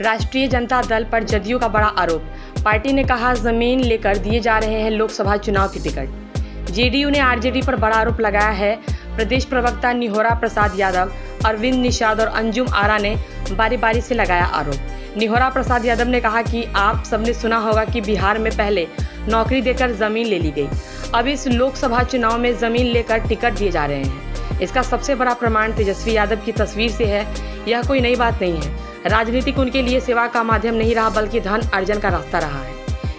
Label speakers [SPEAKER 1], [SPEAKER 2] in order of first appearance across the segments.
[SPEAKER 1] राष्ट्रीय जनता दल पर जदयू का बड़ा आरोप। पार्टी ने कहा जमीन लेकर दिए जा रहे हैं लोकसभा चुनाव की टिकट। जेडीयू ने आरजेडी पर बड़ा आरोप लगाया है। प्रदेश प्रवक्ता निहोरा प्रसाद यादव, अरविंद निषाद और अंजुम आरा ने बारी बारी से लगाया आरोप। निहोरा प्रसाद यादव ने कहा कि आप सबने सुना होगा कि बिहार में पहले नौकरी देकर जमीन ले ली गई, अब इस लोकसभा चुनाव में जमीन लेकर टिकट दिए जा रहे हैं। इसका सबसे बड़ा प्रमाण तेजस्वी यादव की तस्वीर से है। यह कोई नई बात नहीं है। राजनीतिक उनके लिए सेवा का माध्यम नहीं रहा बल्कि धन अर्जन का रास्ता रहा है।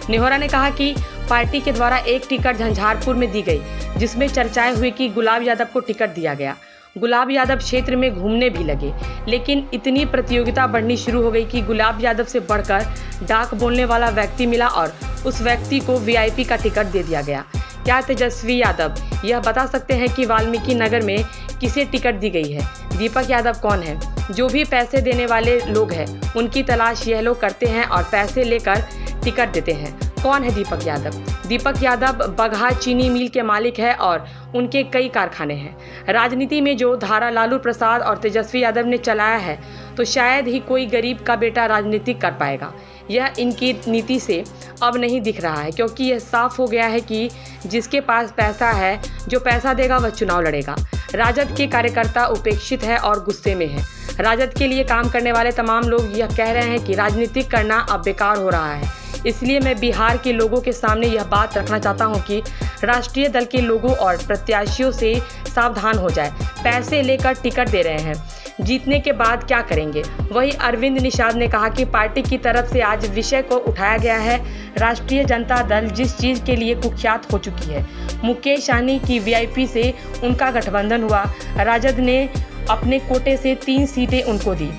[SPEAKER 1] निहोरा ने कहा कि पार्टी के द्वारा एक टिकट झंझारपुर में दी गई, जिसमें चर्चाएं हुई कि गुलाब यादव को टिकट दिया गया। गुलाब यादव क्षेत्र में घूमने भी लगे, लेकिन इतनी प्रतियोगिता बढ़नी शुरू हो गई कि गुलाब यादव से बढ़कर डाक बोलने वाला व्यक्ति मिला और उस व्यक्ति को वीआईपी का टिकट दे दिया गया। क्या तेजस्वी यादव यह बता सकते हैं कि वाल्मीकि नगर में किसे टिकट दी गई है? दीपक यादव कौन है? जो भी पैसे देने वाले लोग हैं उनकी तलाश यह लोग करते हैं और पैसे लेकर टिकट देते हैं। कौन है दीपक यादव? दीपक यादव बगहा चीनी मिल के मालिक है और उनके कई कारखाने हैं। राजनीति में जो धारा लालू प्रसाद और तेजस्वी यादव ने चलाया है, तो शायद ही कोई गरीब का बेटा राजनीति कर पाएगा। यह इनकी नीति से अब नहीं दिख रहा है, क्योंकि यह साफ हो गया है कि जिसके पास पैसा है, जो पैसा देगा वह चुनाव लड़ेगा। राजद के कार्यकर्ता उपेक्षित है और गुस्से में है। राजद के लिए काम करने वाले तमाम लोग यह कह रहे हैं कि राजनीति करना अब बेकार हो रहा है। इसलिए मैं बिहार के लोगों के सामने यह बात रखना चाहता हूं कि राष्ट्रीय दल के लोगों और प्रत्याशियों से सावधान हो जाए। पैसे लेकर टिकट दे रहे हैं, जीतने के बाद क्या करेंगे? वहीं अरविंद निषाद ने कहा कि पार्टी की तरफ से आज विषय को उठाया गया है। राष्ट्रीय जनता दल जिस चीज़ के लिए कुख्यात हो चुकी है, मुकेश सहनी की वीआईपी से उनका गठबंधन हुआ। राजद ने अपने कोटे से 3 सीटें उनको दी।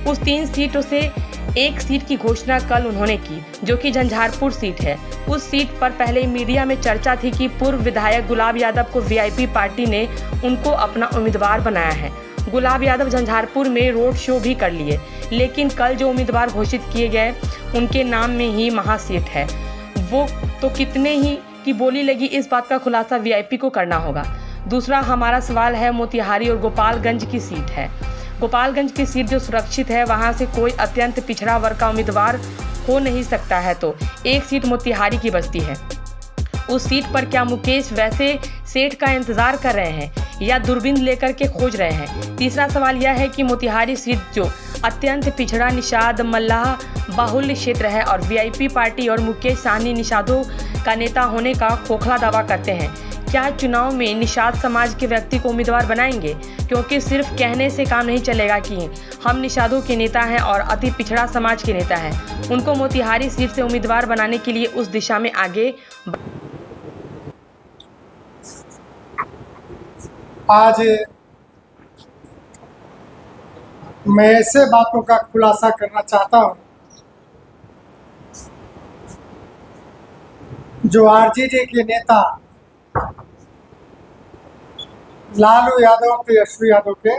[SPEAKER 1] उस 3 सीटों से एक सीट की घोषणा कल उन्होंने की, जो कि झंझारपुर सीट है। उस सीट पर पहले मीडिया में चर्चा थी कि पूर्व विधायक गुलाब यादव को वीआईपी पार्टी ने उनको अपना उम्मीदवार बनाया है। गुलाब यादव झंझारपुर में रोड शो भी कर लिए, लेकिन कल जो उम्मीदवार घोषित किए गए उनके नाम में ही महासीट है। वो तो कितने ही की बोली लगी, इस बात का खुलासा वीआईपी को करना होगा। दूसरा हमारा सवाल है मोतिहारी और गोपालगंज की सीट है। गोपालगंज की सीट जो सुरक्षित है, वहां से कोई अत्यंत पिछड़ा वर्ग का उम्मीदवार हो नहीं सकता है, तो एक सीट मोतिहारी की बचती है। उस सीट पर क्या मुकेश वैसे सेठ का इंतजार कर रहे हैं या दूरबीन लेकर के खोज रहे हैं? तीसरा सवाल यह है कि मोतिहारी सीट जो अत्यंत पिछड़ा निषाद मल्लाह बाहुल्य क्षेत्र है और वीआईपी पार्टी और मुकेश सहनी निषादों का नेता होने का खोखला दावा करते हैं, क्या चुनाव में निषाद समाज के व्यक्ति को उम्मीदवार बनाएंगे? क्योंकि सिर्फ कहने से काम नहीं चलेगा कि हम निषादों के नेता हैं और अति पिछड़ा समाज के नेता हैं। उनको मोतिहारी सीट से उम्मीदवार बनाने के लिए उस दिशा में आगे
[SPEAKER 2] आज मैं ऐसे बातों का खुलासा करना चाहता हूं जो आरजेडी के नेता लालू यादव और तेजस्वी यादव के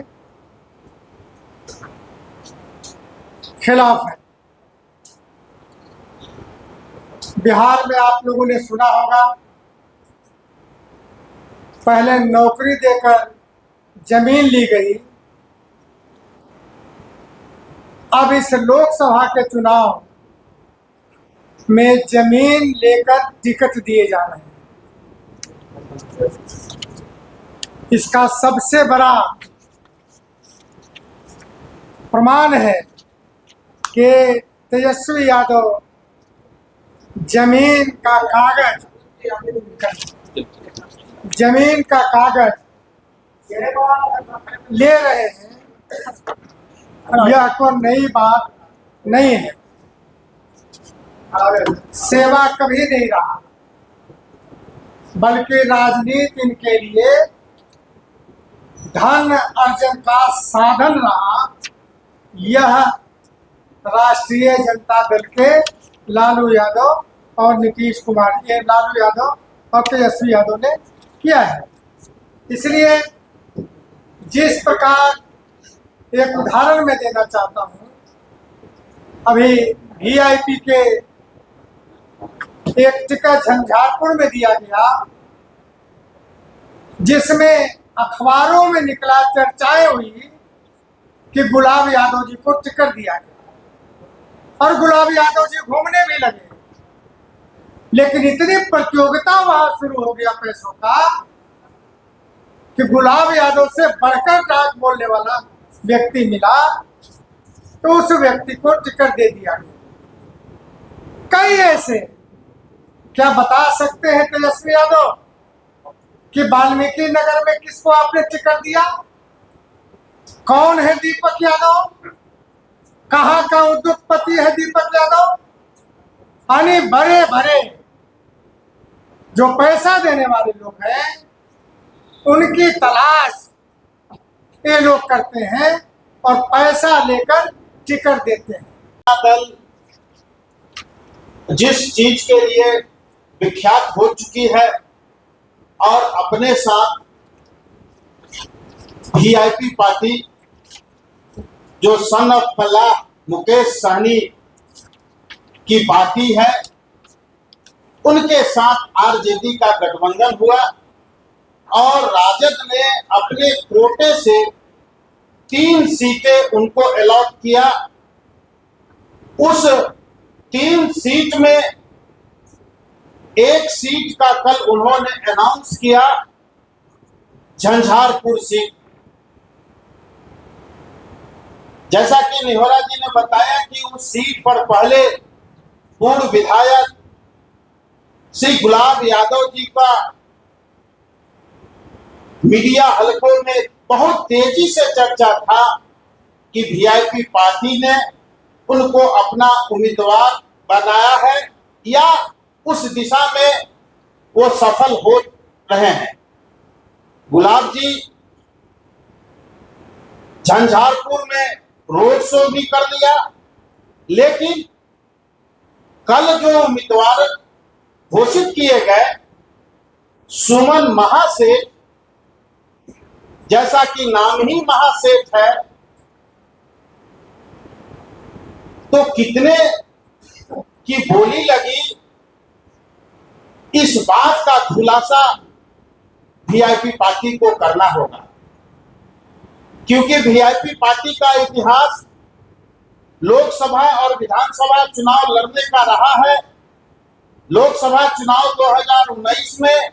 [SPEAKER 2] खिलाफ है। बिहार में आप लोगों ने सुना होगा, पहले नौकरी देकर जमीन ली गई, अब इस लोकसभा के चुनाव में जमीन लेकर टिकट दिए जा रहे हैं। इसका सबसे बड़ा प्रमाण है कि तेजस्वी यादव जमीन का कागज ले रहे हैं। यह कोई नई बात नहीं है। सेवा कभी नहीं रहा, बल्कि राजनीति इनके लिए धन अर्जन का साधन रहा। यह राष्ट्रीय जनता दल के लालू यादव और नीतीश कुमार, ये लालू यादव और तेजस्वी यादव ने किया है। इसलिए जिस प्रकार एक उदाहरण मैं देना चाहता हूं, अभी वीआईपी के एक टिकट झंझारपुर में दिया गया, जिसमें अखबारों में निकला, चर्चाएं हुई कि गुलाब यादव जी को टिकट दिया गया। और गुलाब यादव जी घूमने भी लगे। लेकिन इतनी प्रतियोगिता वहां शुरू हो गया पैसों का कि गुलाब यादव से बढ़कर डाक बोलने वाला व्यक्ति मिला, तो उस व्यक्ति को टिकट दे दिया गया। कई ऐसे, क्या बता सकते हैं तेजस्वी यादव कि वाल्मीकि नगर में किसको आपने टिकट दिया? कौन है दीपक यादव? कहां का उद्योगपति है दीपक यादव? यानी बड़े बड़े जो पैसा देने वाले लोग हैं उनकी तलाश ये लोग करते हैं और पैसा लेकर टिकट देते हैं।
[SPEAKER 3] दल जिस चीज के लिए विख्यात हो चुकी है और अपने साथ वीआईपी पार्टी जो सन ऑफ फलाह मुकेश सहनी की पार्टी है, उनके साथ आरजेडी का गठबंधन हुआ और राजद ने अपने कोटे से 3 सीटें उनको अलॉट किया। उस 3 सीट में एक सीट का कल उन्होंने अनाउंस किया, झंझारपुर सीट। जैसा कि निहोरा जी ने बताया कि उस सीट पर पहले पूर्व विधायक श्री गुलाब यादव जी का मीडिया हलकों में बहुत तेजी से चर्चा था कि वीआईपी पार्टी ने उनको अपना उम्मीदवार बनाया है या उस दिशा में वो सफल हो रहे हैं। गुलाब जी झंझारपुर में रोड शो भी कर लिया, लेकिन कल जो उम्मीदवार घोषित किए गए सुमन महासेठ, जैसा कि नाम ही महासेठ है, तो कितने की बोली लगी इस बात का खुलासा वीआईपी पार्टी को करना होगा, क्योंकि वीआईपी पार्टी का इतिहास लोकसभा और विधानसभा चुनाव लड़ने का रहा है। लोकसभा चुनाव 2019 में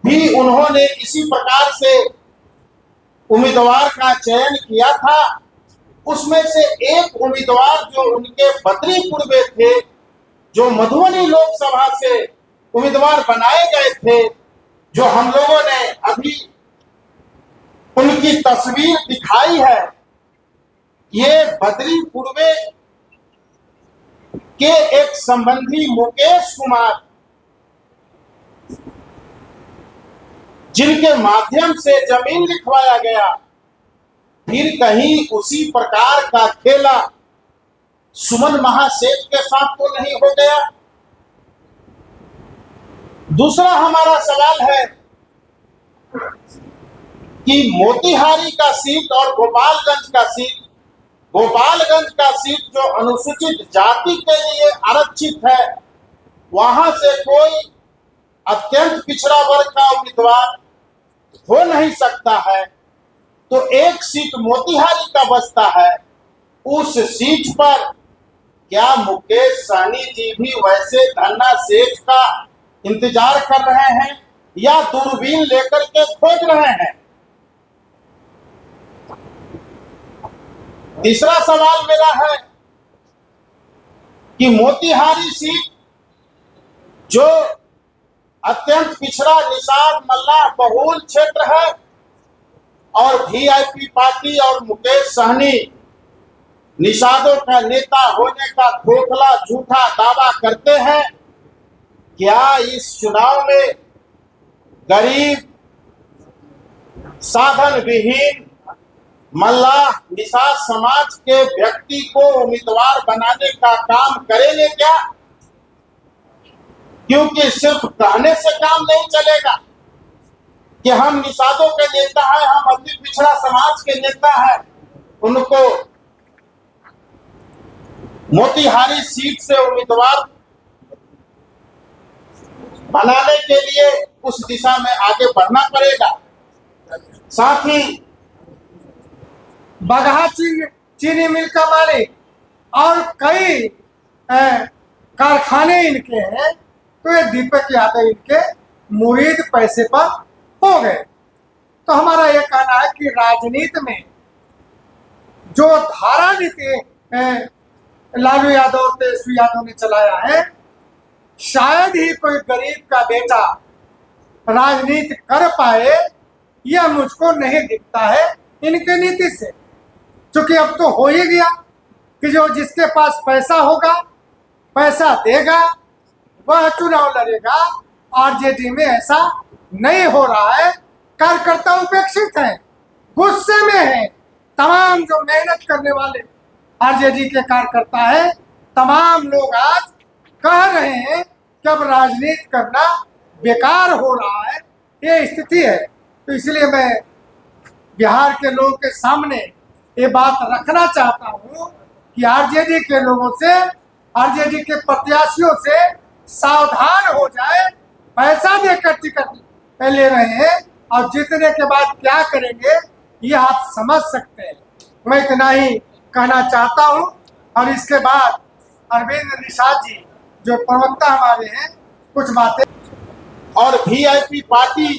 [SPEAKER 3] भी उन्होंने इसी प्रकार से उम्मीदवार का चयन किया था। उसमें से एक उम्मीदवार जो उनके बद्रीपुर में थे, जो मधुबनी लोकसभा से उम्मीदवार बनाए गए थे, जो हम लोगों ने अभी उनकी तस्वीर दिखाई है, ये बद्रीपुर में के एक संबंधी मुकेश कुमार, जिनके माध्यम से जमीन लिखवाया गया, फिर कहीं उसी प्रकार का खेला सुमन महासेठ के साथ तो नहीं हो गया। दूसरा हमारा सवाल है कि मोतिहारी का सीट और गोपालगंज का सीट जो अनुसूचित जाति के लिए आरक्षित है, वहां से कोई अत्यंत पिछड़ा वर्ग का उम्मीदवार हो नहीं सकता है, तो एक सीट मोतिहारी का बचता है। उस सीट पर क्या मुकेश सहनी जी भी वैसे धन्ना सेठ का इंतजार कर रहे हैं या दूरबीन लेकर के खोज रहे हैं? तीसरा सवाल मेरा है कि मोतिहारी सीट जो अत्यंत पिछड़ा निषाद मल्लाह बहुल क्षेत्र है और वीआईपी पार्टी और मुकेश सहनी निषादों का नेता होने का खोखला झूठा दावा करते हैं, क्या इस चुनाव में गरीब साधन विहीन मल्लाह निषाद समाज के व्यक्ति को उम्मीदवार बनाने का काम करेंगे क्या? क्योंकि सिर्फ कहने से काम नहीं चलेगा कि हम निषादों के नेता हैं, हम अति पिछड़ा समाज के नेता हैं। उनको मोतिहारी सीट से उम्मीदवार बनाने के लिए उस दिशा में आगे बढ़ना पड़ेगा। साथ ही
[SPEAKER 2] बगहा चीनी मिल का मालिक और कई कारखाने इनके हैं, तो ये दीपक यादव इनके मुरीद पैसे पर हो गए। तो हमारा ये कहना है कि राजनीति में जो धारा नीति लालू यादव और तेजस्वी यादव ने चलाया है, शायद ही कोई गरीब का बेटा राजनीति कर पाए, यह मुझको नहीं दिखता है इनके नीति से। क्योंकि अब तो हो ही गया कि जो जिसके पास पैसा होगा, पैसा देगा, वह चुनाव लड़ेगा। आरजेडी में ऐसा नहीं हो रहा है। कार्यकर्ता उपेक्षित हैं, गुस्से में हैं। तमाम जो मेहनत करने वाले आरजेडी के कार्यकर्ता हैं, तमाम लोग आज कह रहे हैं कि अब राजनीति करना बेकार हो रहा है, ये स्थिति है। तो इसलिए मैं बिहार के लोगों के सामने ये बात रखना चाहता हूँ कि आरजेडी के लोगों से, आरजेडी के प्रत्याशियों से सावधान हो जाए। पैसा देकर टिकट ले रहे हैं और जीतने के बाद क्या करेंगे ये आप समझ सकते हैं। मैं इतना ही कहना चाहता हूँ। और इसके बाद अरविंद निषाद जी जो प्रवक्ता हमारे हैं, कुछ बातें।
[SPEAKER 3] और वीआईपी पार्टी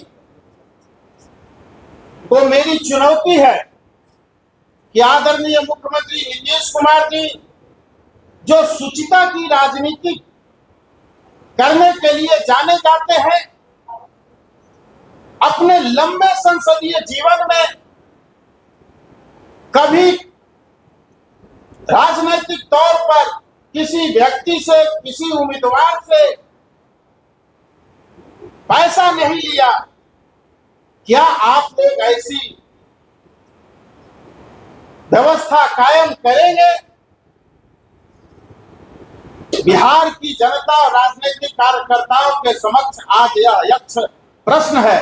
[SPEAKER 3] को मेरी चुनौती है कि आदरणीय मुख्यमंत्री नीतीश कुमार जी जो शुचिता की राजनीति करने के लिए जाने जाते हैं, अपने लंबे संसदीय जीवन में कभी राजनीतिक तौर पर किसी व्यक्ति से, किसी उम्मीदवार से पैसा नहीं लिया। क्या आप लोग ऐसी व्यवस्था कायम करेंगे? बिहार की जनता और राजनीतिक कार्यकर्ताओं के समक्ष आज यह यक्ष प्रश्न है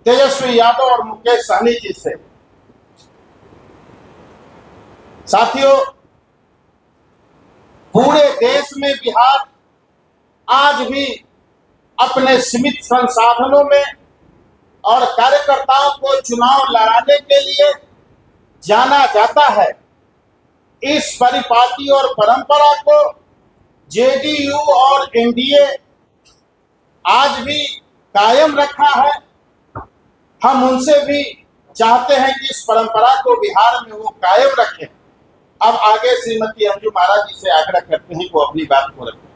[SPEAKER 3] तेजस्वी यादव और मुकेश सहनी जी से। साथियों, पूरे देश में बिहार आज भी अपने सीमित संसाधनों में और कार्यकर्ताओं को चुनाव लड़ाने के लिए जाना जाता है। इस परिपाटी और परंपरा को जेडीयू और एनडीए आज भी कायम रखा है। हम उनसे भी चाहते हैं कि इस परंपरा को बिहार में वो कायम रखें। अब आगे श्रीमती अंजू महाराज जी से आग्रह करते हैं कि वो अपनी बात को रखें।